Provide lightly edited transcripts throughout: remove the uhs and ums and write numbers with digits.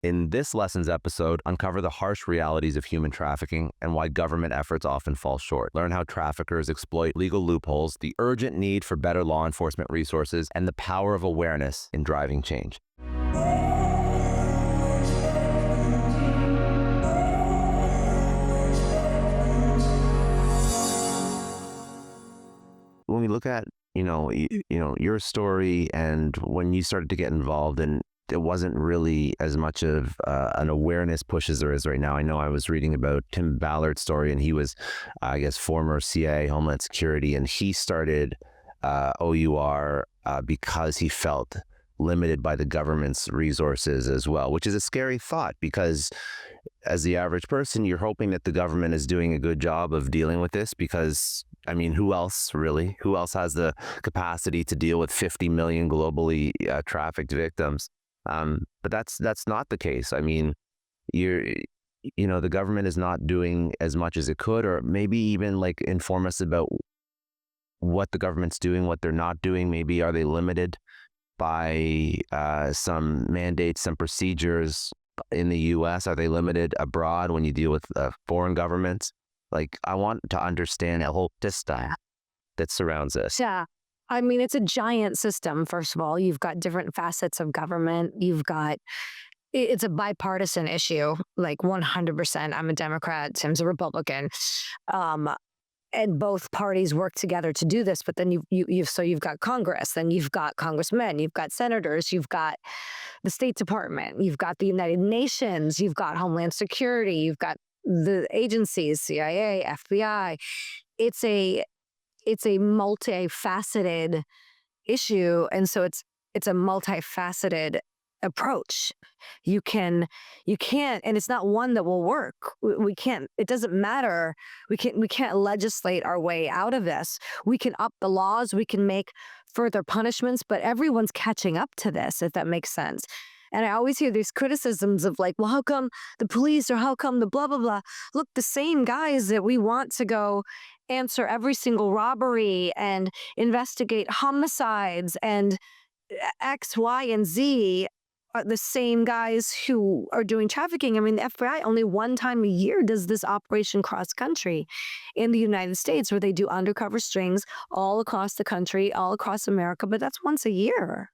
In this lessons episode, uncover the harsh realities of human trafficking and why government efforts often fall short. Learn how traffickers exploit legal loopholes, the urgent need for better law enforcement resources, and the power of awareness in driving change. When we look at, your story and when you started to get involved, and it wasn't really as much of an awareness push as there is right now. I know I was reading about Tim Ballard's story, and he was, I guess, former CIA, Homeland Security, and he started OUR because he felt limited by the government's resources as well, which is a scary thought because as the average person, you're hoping that the government is doing a good job of dealing with this because, who else really? Who else has the capacity to deal with 50 million globally trafficked victims? But that's not the case. The government is not doing as much as it could, or maybe even inform us about what the government's doing, what they're not doing. Maybe are they limited by some mandates, some procedures in the US? Are they limited abroad when you deal with foreign governments? I want to understand the whole system that surrounds this. Yeah. It's a giant system, first of all. You've got different facets of government. It's a bipartisan issue, 100%. I'm a Democrat, Tim's a Republican. And both parties work together to do this. But then you've got Congress, then you've got congressmen, you've got senators, you've got the State Department, you've got the United Nations, you've got Homeland Security, you've got the agencies, CIA, FBI. It's a multifaceted issue, and so it's a multifaceted approach. You can't, and it's not one that will work. We can't. It doesn't matter. We can't legislate our way out of this. We can up the laws. We can make further punishments, but everyone's catching up to this, if that makes sense. And I always hear these criticisms of well, how come the police or how come the blah, blah, blah? Look, the same guys that we want to go answer every single robbery and investigate homicides and X, Y, and Z are the same guys who are doing trafficking. The FBI only one time a year does this operation cross country in the United States where they do undercover strings all across the country, all across America, but that's once a year.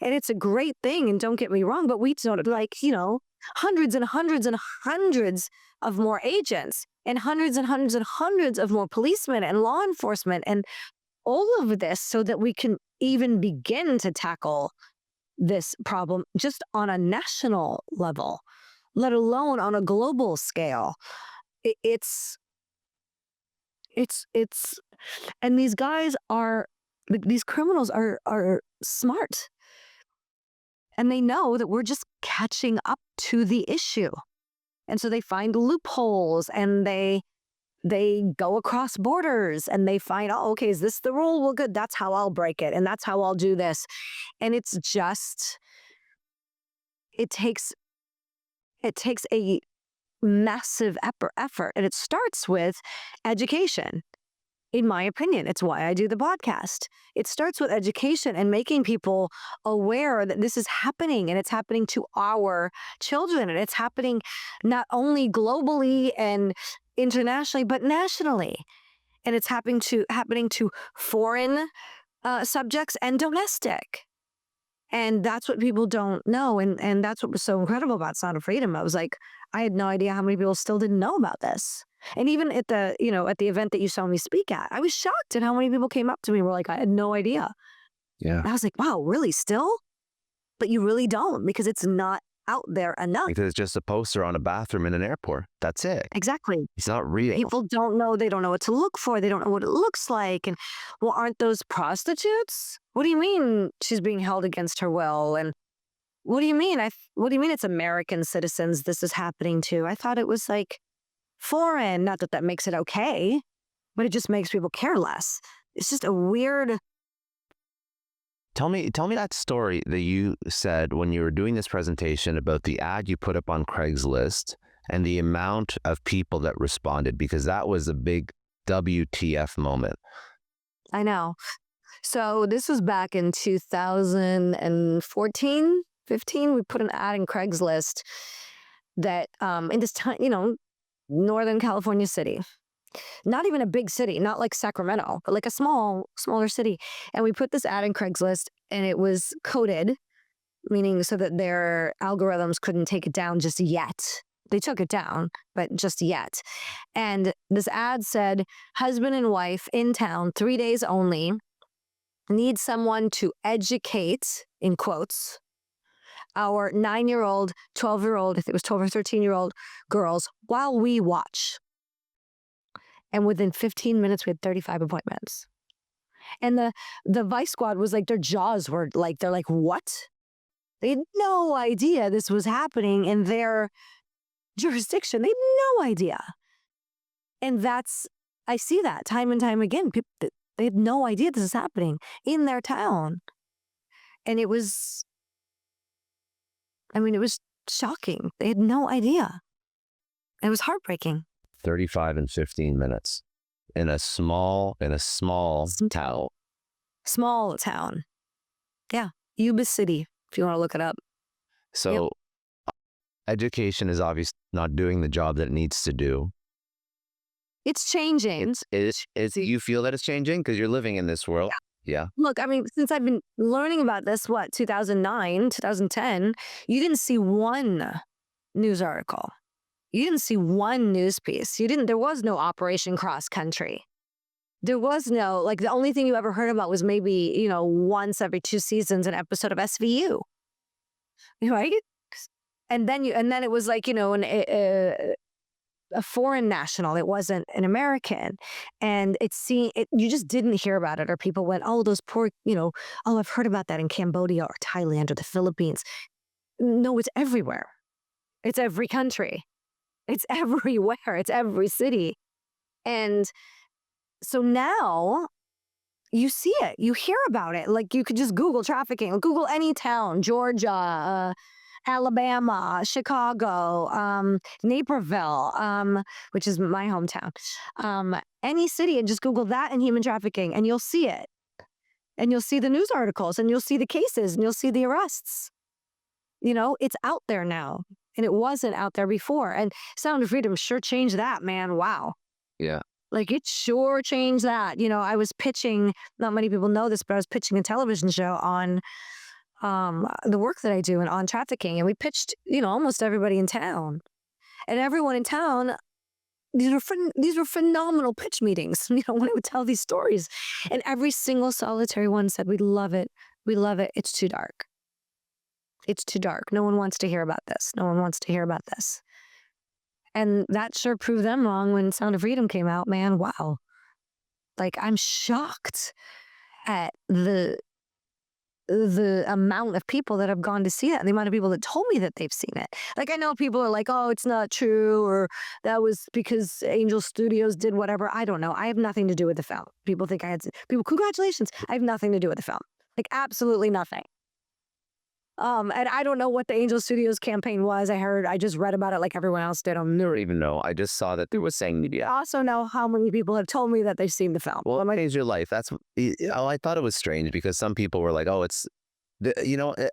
And it's a great thing, and don't get me wrong, but we don't hundreds and hundreds and hundreds of more agents and hundreds and hundreds and hundreds of more policemen and law enforcement and all of this so that we can even begin to tackle this problem just on a national level, let alone on a global scale. And these guys these criminals are smart, and they know that we're just catching up to the issue. And so they find loopholes, and they go across borders, and they find, oh, okay, is this the rule? Well, good. That's how I'll break it. And that's how I'll do this. And it takes a massive effort. And it starts with education. In my opinion, it's why I do the podcast. It starts with education and making people aware that this is happening, and it's happening to our children, and it's happening not only globally and internationally, but nationally. And it's happening to foreign subjects and domestic. And that's what people don't know. And that's what was so incredible about Sound of Freedom. I had no idea how many people still didn't know about this. And even at the event that you saw me speak at, I was shocked at how many people came up to me and were like, I had no idea. Yeah. And I was like, wow, really still? But you really don't, because it's not out there enough. Because it's just a poster on a bathroom in an airport. That's it. Exactly. It's not real. People don't know. They don't know what to look for. They don't know what it looks like. And, well, aren't those prostitutes? What do you mean she's being held against her will? And what do you mean? What do you mean it's American citizens this is happening to? I thought it was foreign. Not that makes it okay, but it just makes people care less. It's just a weird. Tell me that story that you said when you were doing this presentation about the ad you put up on Craigslist and the amount of people that responded, because that was a big WTF moment. I know. So this was back in 2014. 15, we put an ad in Craigslist that in this time, Northern California city, not even a big city, not like Sacramento, but like a smaller city. And we put this ad in Craigslist and it was coded, meaning so that their algorithms couldn't take it down just yet. They took it down, but just yet. And this ad said, husband and wife in town, 3 days only, need someone to educate, in quotes, our 9-year-old, 12-year-old, I think it was 12 or 13-year-old girls while we watch. And within 15 minutes, we had 35 appointments. And the Vice Squad was like, their jaws were like, they're like, what? They had no idea this was happening in their jurisdiction. They had no idea. And I see that time and time again. People, they had no idea this is happening in their town. And it was shocking. They had no idea. It was heartbreaking. 35 and 15 minutes in a small town. Small town. Yeah. Yuba City, if you want to look it up. So education is obviously not doing the job that it needs to do. It's changing. You feel that it's changing because you're living in this world. Yeah. Look, since I've been learning about this, 2009, 2010, you didn't see one news article. You didn't see one news piece. There was no Operation Cross Country. There was no, the only thing you ever heard about was maybe, once every 2 seasons, an episode of SVU. Right? And then it was a foreign national. It wasn't an American. And you just didn't hear about it, or people went, oh, those poor, oh, I've heard about that in Cambodia or Thailand or the Philippines. No, it's everywhere. It's every country. It's everywhere. It's every city. And so now you see it, you hear about it. You could just Google trafficking, Google any town, Georgia, Alabama, Chicago, Naperville, which is my hometown, any city, and just Google that and human trafficking, and you'll see it. And you'll see the news articles, and you'll see the cases, and you'll see the arrests. It's out there now, and it wasn't out there before. And Sound of Freedom sure changed that, man. Wow. Yeah. It sure changed that. I was pitching, not many people know this, but I was pitching a television show on the work that I do and on trafficking. And we pitched, almost everybody in town. And everyone in town, these were phenomenal pitch meetings, when I would tell these stories. And every single solitary one said, we love it. We love it. It's too dark. It's too dark. No one wants to hear about this. No one wants to hear about this. And that sure proved them wrong when Sound of Freedom came out, man. Wow. I'm shocked at the amount of people that have gone to see that, and the amount of people that told me that they've seen it. I know people are like, oh, it's not true, or that was because Angel Studios did whatever. I don't know. I have nothing to do with the film. People think congratulations. I have nothing to do with the film. Absolutely nothing. And I don't know what the Angel Studios campaign was. I just read about it like everyone else did. I never even know. I just saw that there was saying media. I also know how many people have told me that they've seen the film. Well, it changed your life. I thought it was strange because some people were like, oh,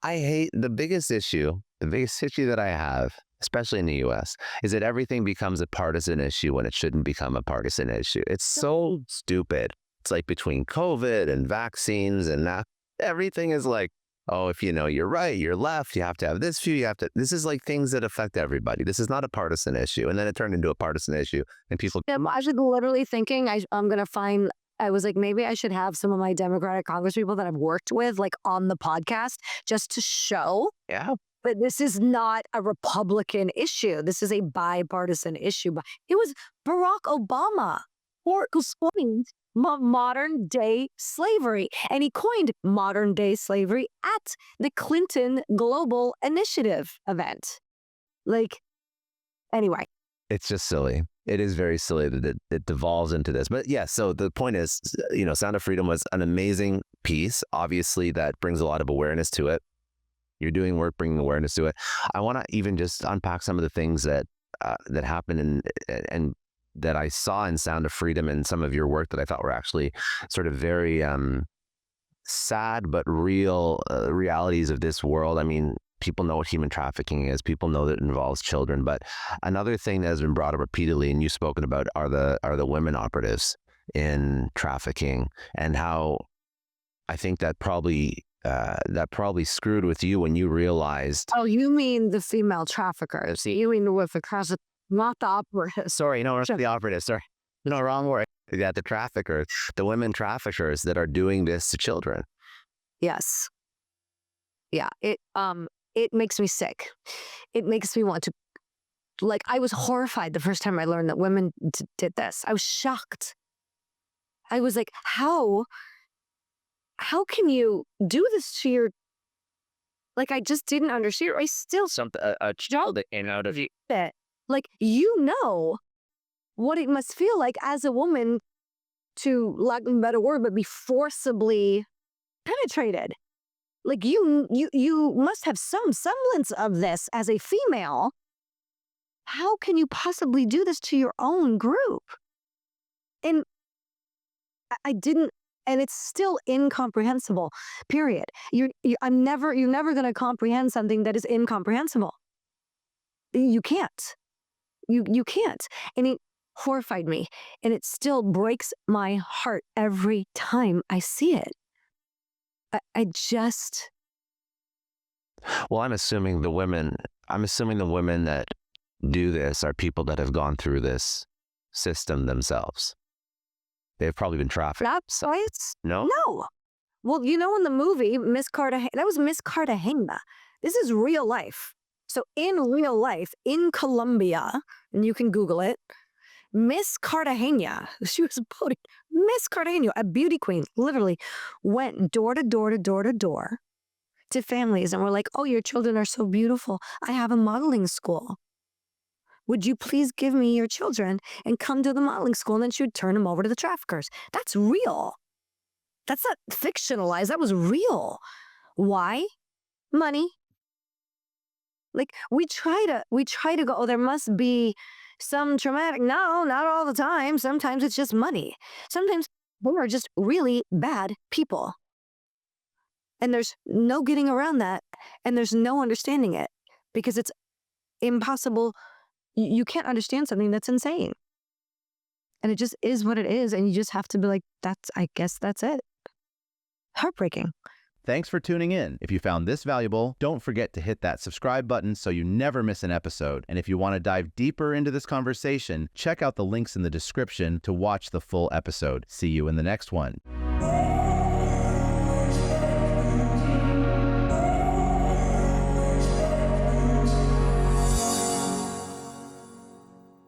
I hate the biggest issue that I have, especially in the U.S., is that everything becomes a partisan issue when it shouldn't become a partisan issue. It's so stupid. It's between COVID and vaccines and that, everything is oh, if you're right, you're left, you have to have this view, this is things that affect everybody. This is not a partisan issue. And then it turned into a partisan issue and people. I was literally thinking I'm going to find, I was maybe I should have some of my Democratic congresspeople that I've worked with on the podcast just to show. Yeah. But this is not a Republican issue. This is a bipartisan issue. But it was Barack Obama who explained modern day slavery. And he coined modern day slavery at the Clinton Global Initiative event. Anyway. It's just silly. It is very silly that it devolves into this. But yeah, so the point is, Sound of Freedom was an amazing piece. Obviously, that brings a lot of awareness to it. You're doing work bringing awareness to it. I want to even just unpack some of the things that happened and that I saw in Sound of Freedom and some of your work that I thought were actually sort of very sad but real realities of this world. people know what human trafficking is. People know that it involves children. But another thing that has been brought up repeatedly, and you've spoken about, are the women operatives in trafficking, and how I think that probably screwed with you when you realized. Oh, you mean the female traffickers? You mean with the cross, not the operatives? Sorry, no, not the operatives. Sorry, no, wrong word. Yeah, the traffickers, the women traffickers that are doing this to children. Yes. Yeah. It makes me sick. It makes me want to, like, I was horrified the first time I learned that women did this. I was shocked. I was like, how can you do this to your, like, I just didn't understand. I still Something a child that came out of you. it. Like, you know what it must feel like as a woman to, lack of a better word, but be forcibly penetrated. Like, you must have some semblance of this as a female. How can you possibly do this to your own group? And I didn't, and it's still incomprehensible, period. You're never going to comprehend something that is incomprehensible. You can't. You can't. And it horrified me. And it still breaks my heart every time I see it. I just. Well, I'm assuming the women that do this are people that have gone through this system themselves. They've probably been trafficked. That's right. No? No. Well, you know, in the movie, Miss Cartagena, that was Miss Cartagena. This is real life. So in real life, in Colombia, and you can Google it, Miss Cartagena, she was voting, Miss Cartagena, a beauty queen, literally went door to door to door to door to families and were like, oh, your children are so beautiful. I have a modeling school. Would you please give me your children and come to the modeling school? And then she would turn them over to the traffickers. That's real. That's not fictionalized. That was real. Why? Money. Like, we try to go, oh, there must be some traumatic. No, not all the time. Sometimes it's just money. Sometimes they are just really bad people. And there's no getting around that. And there's no understanding it because it's impossible. You can't understand something that's insane. And it just is what it is. And you just have to be like, I guess that's it. Heartbreaking. Thanks for tuning in. If you found this valuable, don't forget to hit that subscribe button so you never miss an episode. And if you want to dive deeper into this conversation, check out the links in the description to watch the full episode. See you in the next one.